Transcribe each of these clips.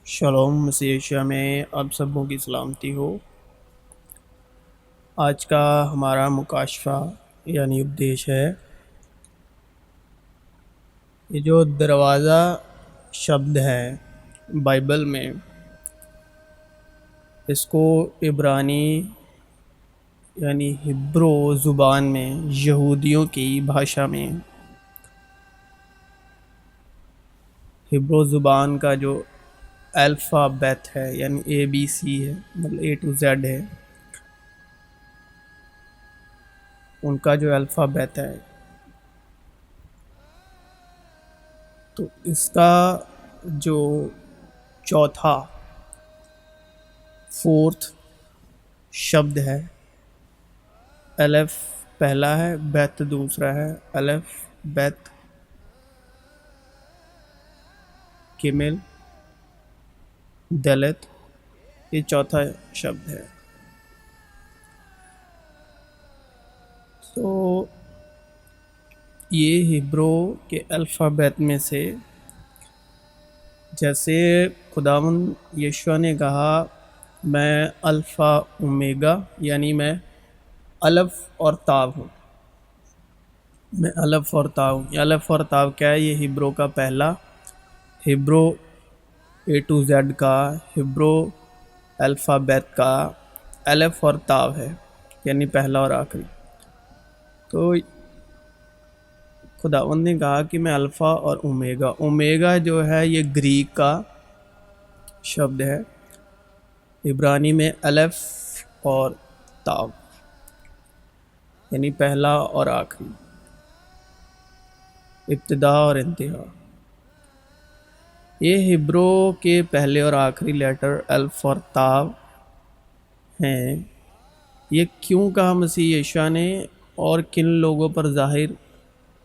Shalom مسیح یشوع میں آپ سبوں کی سلامتی ہو۔ آج کا ہمارا مکاشفہ یعنی اپدیش ہے۔ یہ جو دروازہ شبد ہے بائبل میں، اس کو عبرانی یعنی ہبرو زبان میں، یہودیوں کی بھاشا میں، ہبرو زبان کا جو الفابیت ہے یعنی ABC ہے، مطلب A to Z ہے، ان کا جو الفابیت ہے، تو اس کا جو چوتھا فورتھ شبد ہے، الف پہلا ہے، بیت دوسرا ہے، الف بیت کمل دلت، یہ چوتھا شبد ہے۔ تو یہ ہبرو کے الفابیت میں سے، جیسے خداوند یشوع نے کہا میں الفا اومیگا، یعنی میں الف اور تاو ہوں، میں الف اور تاو ہوں۔ یہ الف اور تاو کیا ہے؟ یہ ہبرو کا پہلا، ہبرو A to Z کا، ہبرو الفابیت کا الف اور تاو ہے، یعنی پہلا اور آخری۔ تو خداوند نے کہا کہ میں الفا اور اومیگا، اومیگا جو ہے یہ گریک کا شبد ہے، عبرانی میں الف اور تاو، یعنی پہلا اور آخری، ابتدا اور انتہا۔ یہ ہبرو کے پہلے اور آخری لیٹر الف اور تاو ہیں۔ یہ کیوں کہا مسیح یشوع نے، اور کن لوگوں پر ظاہر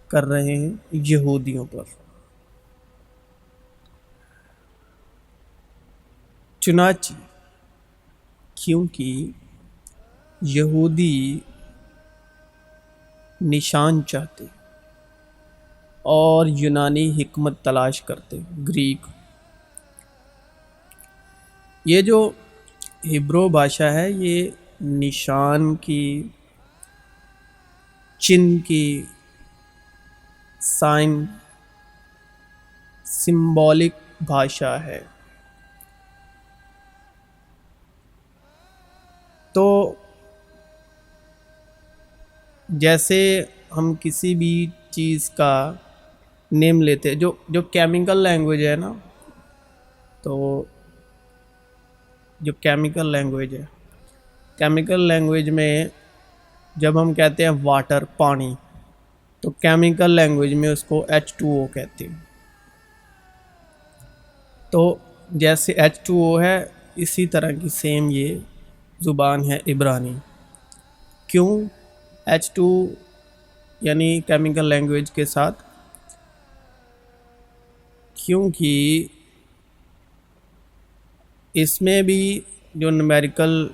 کر رہے ہیں؟ یہودیوں پر۔ چنانچہ کیونکہ یہودی نشان چاہتے اور یونانی حکمت تلاش کرتے، گریک، یہ جو ہبرو بھاشا ہے یہ نشان کی، چن کی، سائن، سمبولک بھاشا ہے۔ تو جیسے ہم کسی بھی چیز کا نیم لیتے، جو کیمیکل لینگویج ہے نا، تو جو کیمیکل لینگویج میں جب ہم کہتے ہیں واٹر، پانی، تو کیمیکل لینگویج میں اس کو H2O کہتے ہیں۔ تو جیسے H2O ہے، اسی طرح کی سیم یہ زبان ہے عبرانی۔ کیوں H2 یعنی کیمیکل لینگویج کے ساتھ؟ کیونکہ اس میں بھی جو نمیریکل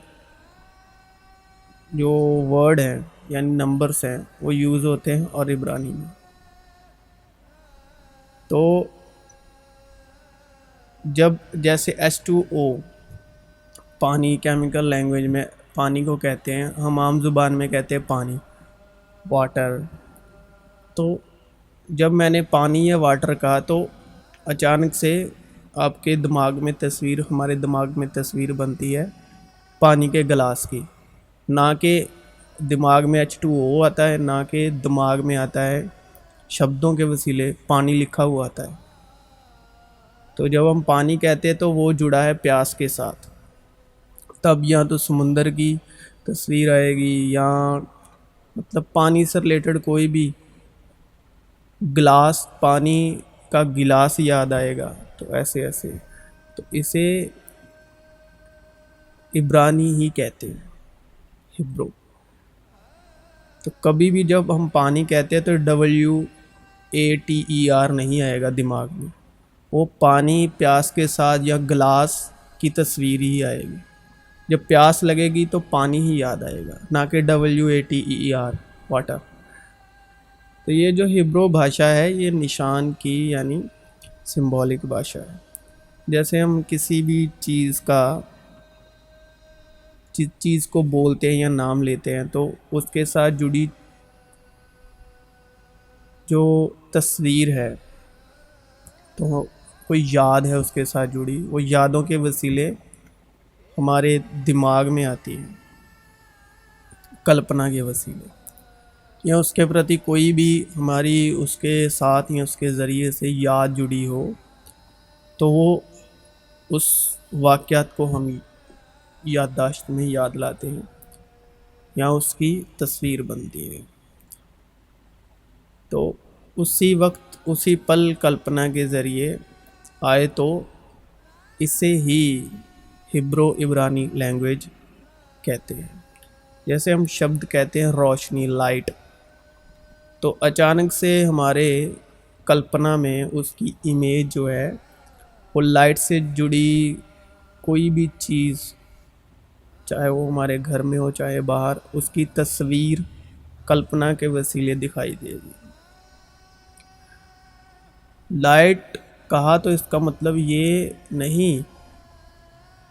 جو ورڈ ہیں یعنی نمبرز ہیں وہ یوز ہوتے ہیں، اور عبرانی میں تو جب جیسے H2O پانی، کیمیکل لینگویج میں پانی کو کہتے ہیں، ہم عام زبان میں کہتے ہیں پانی، واٹر۔ تو جب میں نے پانی یا واٹر کہا تو اچانک سے آپ کے دماغ میں تصویر، ہمارے دماغ میں تصویر بنتی ہے پانی کے گلاس کی، نہ کہ دماغ میں H2O آتا ہے، نہ کہ دماغ میں آتا ہے شبدوں کے وسیلے پانی لکھا ہوا آتا ہے۔ تو جب ہم پانی کہتے ہیں تو وہ جڑا ہے پیاس کے ساتھ، تب یا تو سمندر کی تصویر آئے گی، یا مطلب پانی سے ریلیٹڈ کوئی بھی گلاس، پانی کا گلاس یاد آئے گا۔ تو ایسے تو اسے عبرانی ہی کہتے ہیں، ہبرو۔ تو کبھی بھی جب ہم پانی کہتے ہیں تو WATER نہیں آئے گا دماغ میں، وہ پانی پیاس کے ساتھ یا گلاس کی تصویر ہی آئے گی۔ جب پیاس لگے گی تو پانی ہی یاد آئے گا، نہ کہ WATER، واٹر۔ تو یہ جو ہبرو بھاشا ہے یہ نشان کی یعنی سمبولک بھاشا ہے۔ جیسے ہم کسی بھی چیز کو بولتے ہیں یا نام لیتے ہیں تو اس کے ساتھ جڑی جو تصویر ہے، تو کوئی یاد ہے اس کے ساتھ جڑی، وہ یادوں کے وسیلے ہمارے دماغ میں آتی ہے، کلپنا کے وسیلے، یا اس کے پرتی کوئی بھی ہماری اس کے ساتھ یا اس کے ذریعے سے یاد جڑی ہو، تو وہ اس واقعات کو ہم یادداشت میں یاد لاتے ہیں یا اس کی تصویر بنتی ہے۔ تو اسی وقت اسی پل کلپنا کے ذریعے آئے تو اسے ہی ہبرو عبرانی لینگویج کہتے ہیں۔ جیسے ہم شبد کہتے ہیں روشنی، لائٹ، تو اچانک سے ہمارے کلپنا میں اس کی امیج جو ہے وہ لائٹ سے جڑی کوئی بھی چیز، چاہے وہ ہمارے گھر میں ہو چاہے باہر، اس کی تصویر کلپنا کے وسیلے دکھائی دے گی۔ لائٹ کہا تو اس کا مطلب یہ نہیں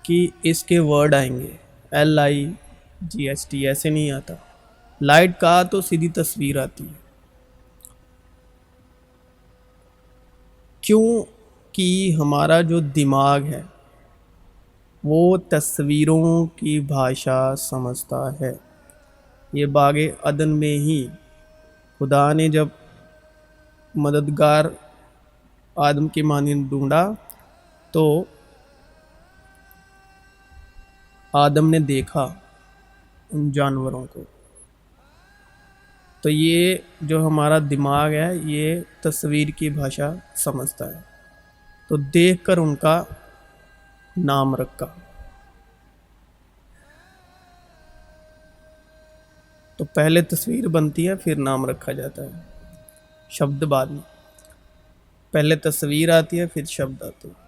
کہ اس کے ورڈ آئیں گے LIGHT، ایسے نہیں آتا۔ لائٹ کہا تو سیدھی تصویر آتی ہے، کیوں کہ ہمارا جو دماغ ہے وہ تصویروں کی بھاشا سمجھتا ہے۔ یہ باغ عدن میں ہی خدا نے جب مددگار آدم کی مانند ڈھونڈا تو آدم نے دیکھا ان جانوروں کو، تو یہ جو ہمارا دماغ ہے یہ تصویر کی بھاشا سمجھتا ہے، تو دیکھ کر ان کا نام رکھا۔ تو پہلے تصویر بنتی ہے پھر نام رکھا جاتا ہے، شبد بعد میں، پہلے تصویر آتی ہے پھر شبد آتے ہیں،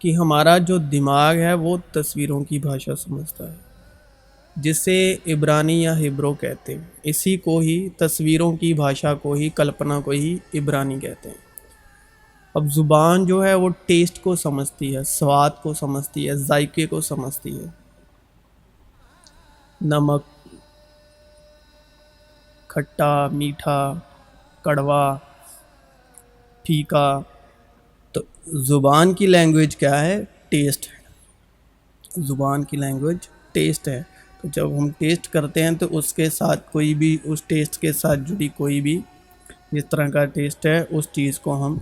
کہ ہمارا جو دماغ ہے وہ تصویروں کی بھاشا سمجھتا ہے، جسے عبرانی یا ہبرو کہتے ہیں۔ اسی کو ہی تصویروں کی بھاشا کو ہی، کلپنا کو ہی عبرانی کہتے ہیں۔ اب زبان جو ہے وہ ٹیسٹ کو سمجھتی ہے، سواد کو سمجھتی ہے، ذائقے کو سمجھتی ہے، نمک، کھٹا، میٹھا، کڑوا، پھیکا۔ تو زبان کی لینگویج کیا ہے؟ ٹیسٹ ہے۔ زبان کی لینگویج ٹیسٹ ہے، تو جب ہم ٹیسٹ کرتے ہیں تو اس کے ساتھ کوئی بھی، اس ٹیسٹ کے ساتھ جڑی کوئی بھی جس طرح کا ٹیسٹ ہے اس چیز کو ہم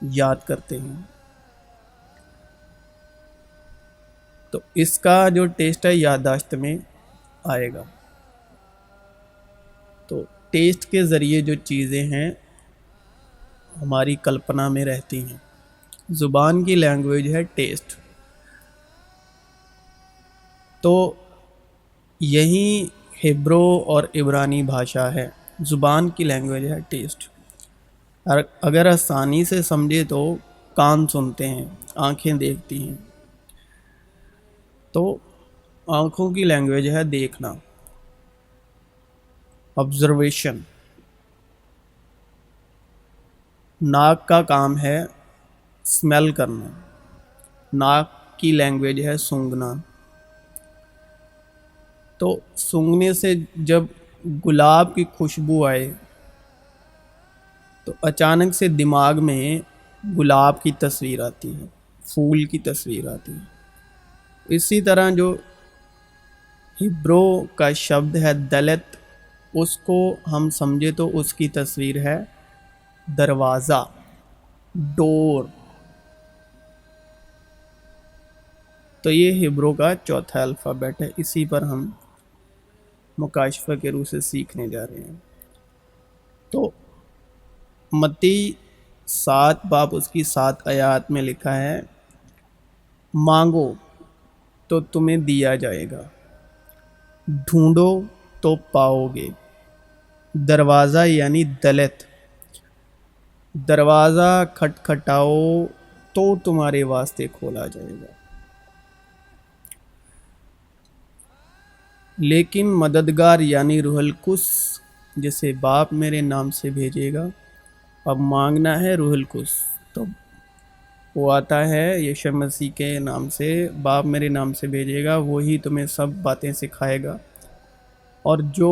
یاد کرتے ہیں۔ تو اس کا جو ٹیسٹ ہے یادداشت میں آئے گا۔ تو ٹیسٹ کے ذریعے جو چیزیں ہیں ہماری کلپنا میں رہتی ہیں۔ زبان کی لینگویج ہے ٹیسٹ۔ تو یہی ہبرو اور عبرانی بھاشا ہے، زبان کی لینگویج ہے ٹیسٹ۔ اگر آسانی سے سمجھے تو کان سنتے ہیں، آنکھیں دیکھتی ہیں، تو آنکھوں کی لینگویج ہے دیکھنا، آبزرویشن۔ ناک کا کام ہے اسمیل کرنا، ناک کی لینگویج ہے سونگھنا۔ تو سونگھنے سے جب گلاب کی خوشبو آئے تو اچانک سے دماغ میں گلاب کی تصویر آتی ہے، پھول کی تصویر آتی ہے۔ اسی طرح جو ہبرو کا شبد ہے دلت، اس کو ہم سمجھے تو اس کی تصویر ہے دروازہ، ڈور۔ تو یہ ہبرو کا چوتھا الفابیٹ ہے، اسی پر ہم مکاشفہ کے روح سے سیکھنے جا رہے ہیں۔ تو متی 7 باب اس کی 7 آیات میں لکھا ہے، مانگو تو تمہیں دیا جائے گا، ڈھونڈو تو پاؤ گے۔ دروازہ یعنی دلت، دروازہ کھٹکھٹاؤ تو تمہارے واسطے کھولا جائے گا۔ لیکن مددگار یعنی روح القدس جسے باپ میرے نام سے بھیجے گا، اب مانگنا ہے روح القدس۔ تو وہ آتا ہے یشوع مسیح کے نام سے، باپ میرے نام سے بھیجے گا، وہی تمہیں سب باتیں سکھائے گا، اور جو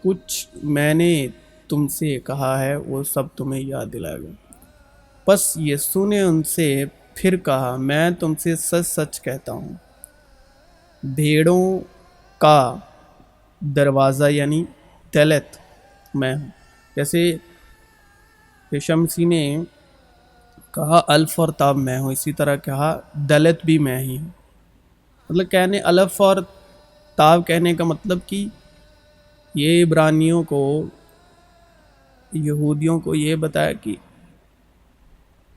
کچھ میں نے تم سے کہا ہے وہ سب تمہیں یاد دلائے گا۔ پس یسوع نے ان سے پھر کہا، میں تم سے سچ سچ کہتا ہوں، بھیڑوں کا دروازہ یعنی دلت میں ہوں۔ جیسے یشوع مسیح نے کہا الف اور تاب میں ہوں، اسی طرح کہا دلت بھی میں ہی ہوں۔ مطلب کہنے الف اور تاب کہنے کا مطلب کہ یہ عبرانیوں کو، یہودیوں کو یہ بتایا کہ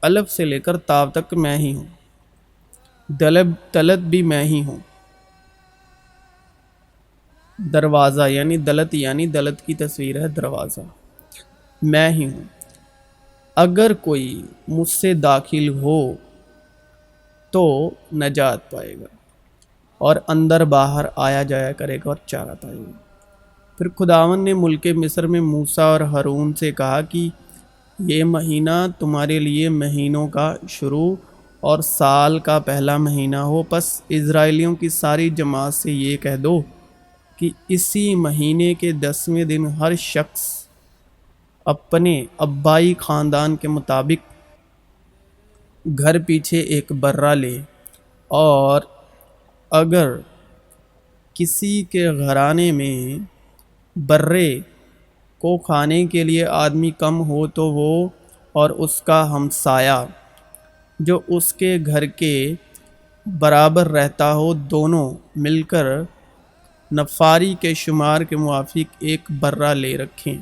الف سے لے کر تاب تک میں ہی ہوں، دلت بھی میں ہی ہوں۔ دروازہ یعنی دلت کی تصویر ہے دروازہ، میں ہی ہوں۔ اگر کوئی مجھ سے داخل ہو تو نجات پائے گا، اور اندر باہر آیا جایا کرے گا اور چارہ پائے گا۔ پھر خداوند نے ملک مصر میں موسیٰ اور ہارون سے کہا کہ یہ مہینہ تمہارے لیے مہینوں کا شروع اور سال کا پہلا مہینہ ہو، پس اسرائیلیوں کی ساری جماعت سے یہ کہہ دو کہ اسی مہینے کے 10ویں دن ہر شخص اپنے ابائی خاندان کے مطابق گھر پیچھے ایک برہ لے، اور اگر کسی کے گھرانے میں برے کو کھانے کے لیے آدمی کم ہو تو وہ اور اس کا ہمسایہ جو اس کے گھر کے برابر رہتا ہو، دونوں مل کر نفاری کے شمار کے موافق ایک برہ لے رکھیں۔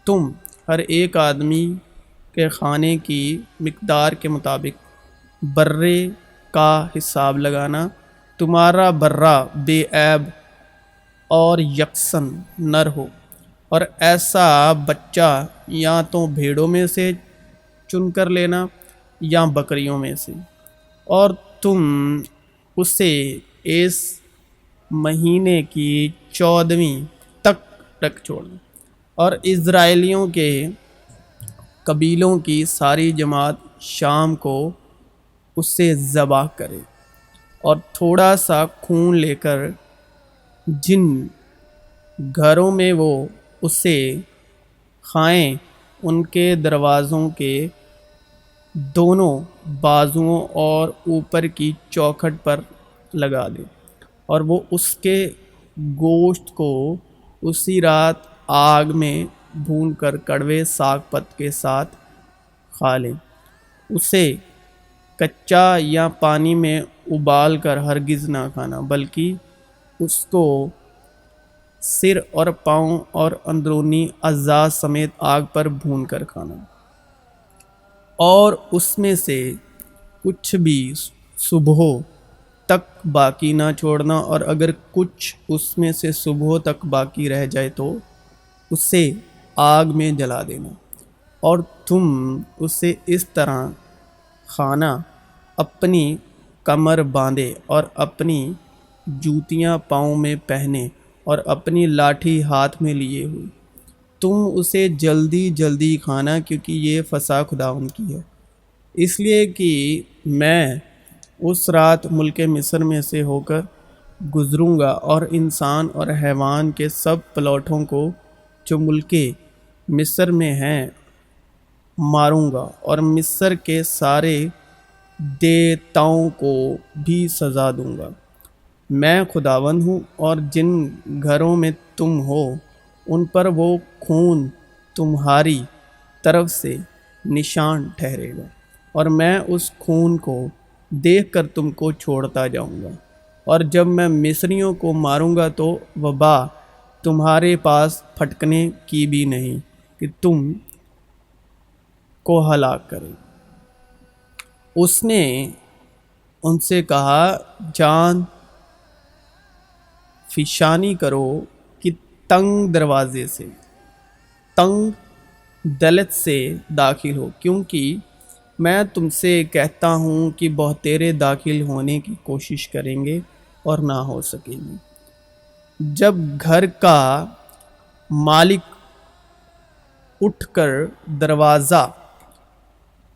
تم ہر ایک آدمی کے کھانے کی مقدار کے مطابق برے کا حساب لگانا۔ تمہارا برہ بے عیب اور یکساں نر ہو، اور ایسا بچہ یا تو بھیڑوں میں سے چن کر لینا یا بکریوں میں سے، اور تم اسے اس مہینے کی 14ویں تک رکھ چھوڑنا، اور اسرائیلیوں کے قبیلوں کی ساری جماعت شام کو اسے ذبح کرے، اور تھوڑا سا خون لے کر جن گھروں میں وہ اسے کھائیں ان کے دروازوں کے دونوں بازوؤں اور اوپر کی چوکھٹ پر لگا دے، اور وہ اس کے گوشت کو اسی رات آگ میں بھون کر کڑوے ساگ پت کے ساتھ کھا لیں۔ اسے کچا یا پانی میں ابال کر ہرگز نہ کھانا، بلکہ اس کو سر اور پاؤں اور اندرونی اعضاء سمیت آگ پر بھون کر کھانا، اور اس میں سے کچھ بھی صبح تک باقی نہ چھوڑنا، اور اگر کچھ اس میں سے صبح تک باقی رہ جائے تو اسے آگ میں جلا دینا، اور تم اسے اس طرح کھانا، اپنی کمر باندھے اور اپنی جوتیاں پاؤں میں پہنے اور اپنی لاٹھی ہاتھ میں لیے ہوئے۔ تم اسے جلدی جلدی کھانا، کیونکہ یہ فسح خداوند کی ہے، اس لیے کہ میں اس رات ملک مصر میں سے ہو کر گزروں گا، اور انسان اور حیوان کے سب پلوٹھوں کو جو ملک مصر میں ہیں ماروں گا، اور مصر کے سارے دیوتاؤں کو بھی سزا دوں گا۔ میں خداوند ہوں، اور جن گھروں میں تم ہو ان پر وہ خون تمہاری طرف سے نشان ٹھہرے گا، اور میں اس خون کو دیکھ کر تم کو چھوڑتا جاؤں گا، اور جب میں مصریوں کو ماروں گا تو وبا تمہارے پاس پھٹکنے کی بھی نہیں کہ تم کو ہلاک کرے۔ اس نے ان سے کہا، جان فشانی کرو کہ تنگ دروازے سے، تنگ دلت سے داخل ہو، کیونکہ میں تم سے کہتا ہوں کہ بہتیرے داخل ہونے کی کوشش کریں گے اور نہ ہو سکیں گے۔ جب گھر کا مالک اٹھ کر دروازہ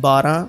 12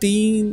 3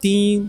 3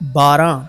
12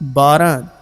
12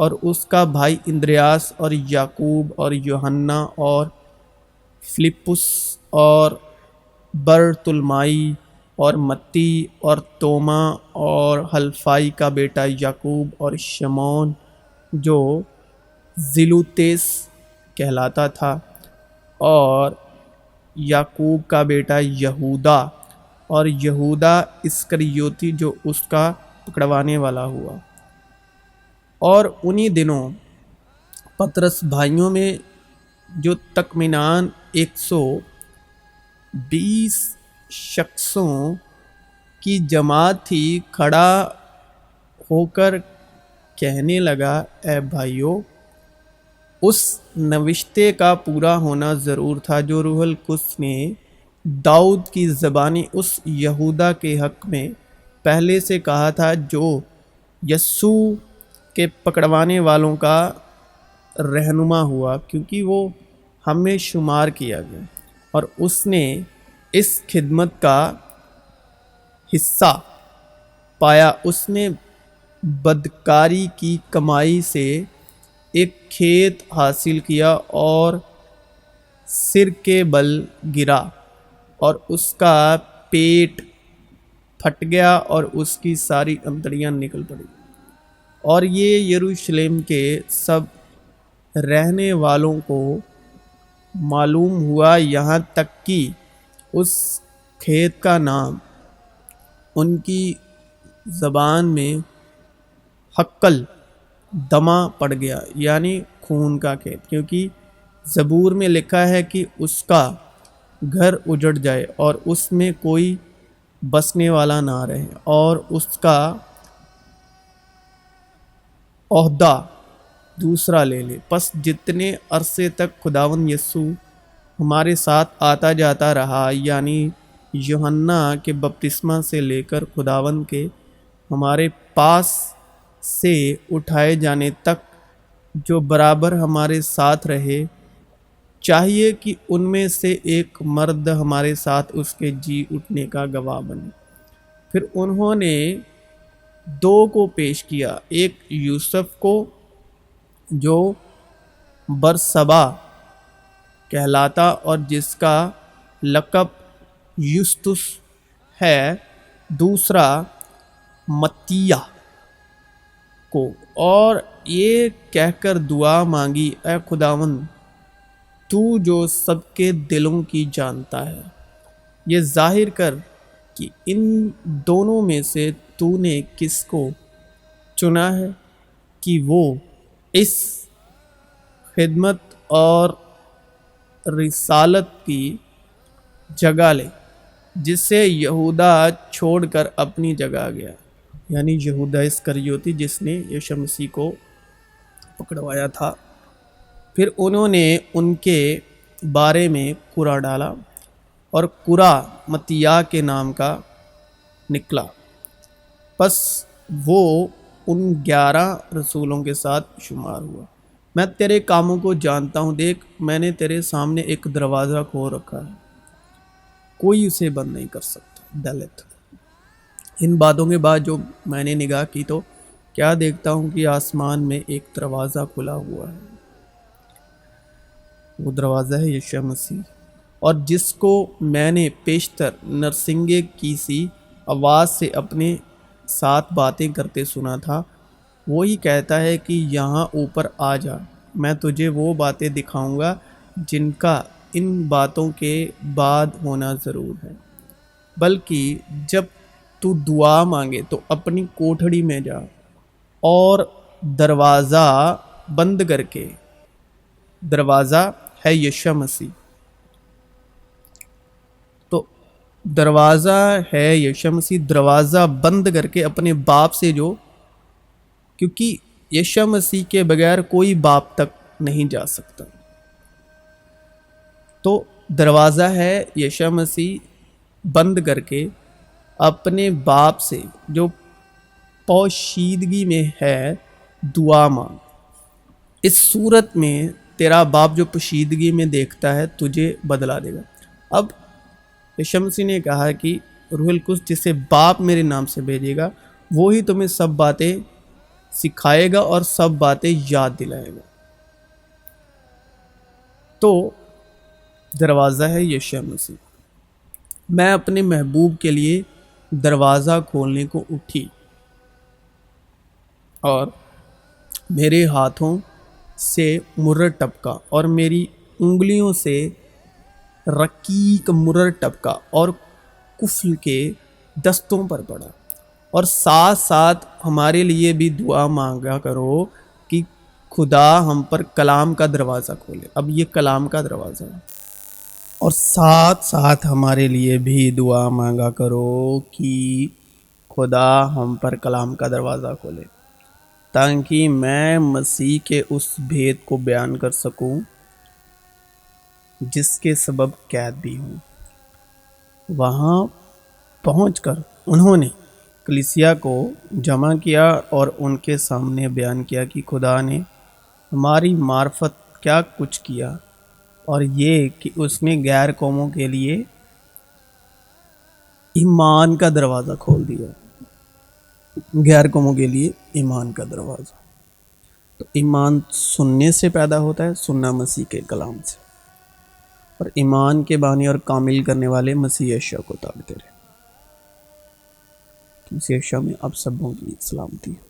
اور اس کا بھائی اندریاس اور یعقوب اور یوحنا اور فلپس اور برتلمائی اور متی اور توما اور حلفائی کا بیٹا یعقوب اور شمعون جو زیلوتیس کہلاتا تھا اور یعقوب کا بیٹا یہودا اور یہودا اسکریوتی جو اس کا پکڑوانے والا ہوا۔ اور انہی دنوں پطرس بھائیوں میں جو تخمیناً 120 شخصوں کی جماعت تھی کھڑا ہو کر کہنے لگا، اے بھائیو، اس نوشتے کا پورا ہونا ضرور تھا جو روح القدس نے داؤد کی زبانی اس یہودا کے حق میں پہلے سے کہا تھا جو یسوع کے پکڑوانے والوں کا رہنما ہوا، کیونکہ وہ ہم میں شمار کیا گیا اور اس نے اس خدمت کا حصہ پایا۔ اس نے بدکاری کی کمائی سے ایک کھیت حاصل کیا اور سر کے بل گرا اور اس کا پیٹ پھٹ گیا اور اس کی ساری انتڑیاں نکل پڑی، اور یہ یروشلم کے سب رہنے والوں کو معلوم ہوا، یہاں تک کہ اس کھیت کا نام ان کی زبان میں حقل دمہ پڑ گیا، یعنی خون کا کھیت، کیونکہ زبور میں لکھا ہے کہ اس کا گھر اجڑ جائے اور اس میں کوئی بسنے والا نہ رہے اور اس کا عہدہ دوسرا لے لے۔ پس جتنے عرصے تک خداوند یسوع ہمارے ساتھ آتا جاتا رہا، یعنی یوحنا کے بپتسمہ سے لے کر خداوند کے ہمارے پاس سے اٹھائے جانے تک جو برابر ہمارے ساتھ رہے، چاہیے کہ ان میں سے ایک مرد ہمارے ساتھ اس کے جی اٹھنے کا گواہ بنے۔ پھر انہوں نے 2 کو پیش کیا، ایک یوسف کو جو برسبا کہلاتا اور جس کا لقب یوستس ہے، دوسرا متیہ کو، اور یہ کہہ کر دعا مانگی، اے خداوند، تو جو سب کے دلوں کی جانتا ہے، یہ ظاہر کر کہ ان دونوں میں سے تو نے کس کو چنا ہے کہ وہ اس خدمت اور رسالت کی جگہ لے جسے یہودا چھوڑ کر اپنی جگہ گیا، یعنی یہودا اسکریوتی جس نے یسوع مسیح کو پکڑوایا تھا۔ پھر انہوں نے ان کے بارے میں قرعہ ڈالا اور قرعہ متیہ کے نام کا نکلا، پس وہ ان 11 رسولوں کے ساتھ شمار ہوا۔ میں تیرے کاموں کو جانتا ہوں، دیکھ میں نے تیرے سامنے ایک دروازہ کھول رکھا ہے، کوئی اسے بند نہیں کر سکتا۔ دلت ان باتوں کے بعد جو میں نے نگاہ کی تو کیا دیکھتا ہوں کہ آسمان میں ایک دروازہ کھلا ہوا ہے، وہ دروازہ ہے یسوع مسیح، اور جس کو میں نے پیشتر نرسنگے کی سی آواز سے اپنے ساتھ باتیں کرتے سنا تھا، وہی کہتا ہے کہ یہاں اوپر آ جا، میں تجھے وہ باتیں دکھاؤں گا جن کا ان باتوں کے بعد ہونا ضرور ہے۔ بلکہ جب تو دعا مانگے تو اپنی کوٹھڑی میں جا اور دروازہ بند کر کے، دروازہ ہے یسوع مسیح، تو دروازہ ہے یسوع مسیح، دروازہ بند کر کے اپنے باپ سے جو، کیونکہ یسوع مسیح کے بغیر کوئی باپ تک نہیں جا سکتا، تو دروازہ ہے یسوع مسیح بند کر کے اپنے باپ سے جو پوشیدگی میں ہے دعا مانگ، اس صورت میں تیرا باپ جو پوشیدگی میں دیکھتا ہے تجھے بدلا دے گا۔ اب یسوع مسیح نے کہا کہ روح القدس جسے باپ میرے نام سے بھیجے گا وہی تمہیں سب باتیں سکھائے گا اور سب باتیں یاد دلائے گا۔ تو دروازہ ہے یشوع مسیح۔ میں اپنے محبوب کے لیے دروازہ کھولنے کو اٹھی اور میرے ہاتھوں سے مرر ٹپکا اور میری انگلیوں سے رقیق مرر ٹپکا اور کفل کے دستوں پر پڑا۔ اور ساتھ ساتھ ہمارے لیے بھی دعا مانگا کرو کہ خدا ہم پر کلام کا دروازہ کھولے۔ اب یہ کلام کا دروازہ ہے، اور ساتھ ساتھ ہمارے لیے بھی دعا مانگا کرو کہ خدا ہم پر کلام کا دروازہ کھولے، تاکہ میں مسیح کے اس بھید کو بیان کر سکوں جس کے سبب قید بھی ہوں۔ وہاں پہنچ کر انہوں نے کلیسیا کو جمع کیا اور ان کے سامنے بیان کیا کہ خدا نے ہماری معرفت کیا کچھ کیا، اور یہ کہ اس نے غیر قوموں کے لیے ایمان کا دروازہ کھول دیا۔ غیر قوموں کے لیے ایمان کا دروازہ، تو ایمان سننے سے پیدا ہوتا ہے، سننا مسیح کے کلام سے، اور ایمان کے بانی اور کامل کرنے والے مسیح یشوع کو تابعتے رہے۔ مسیح یشوع میں آپ سبوں کی سلامتی ہے۔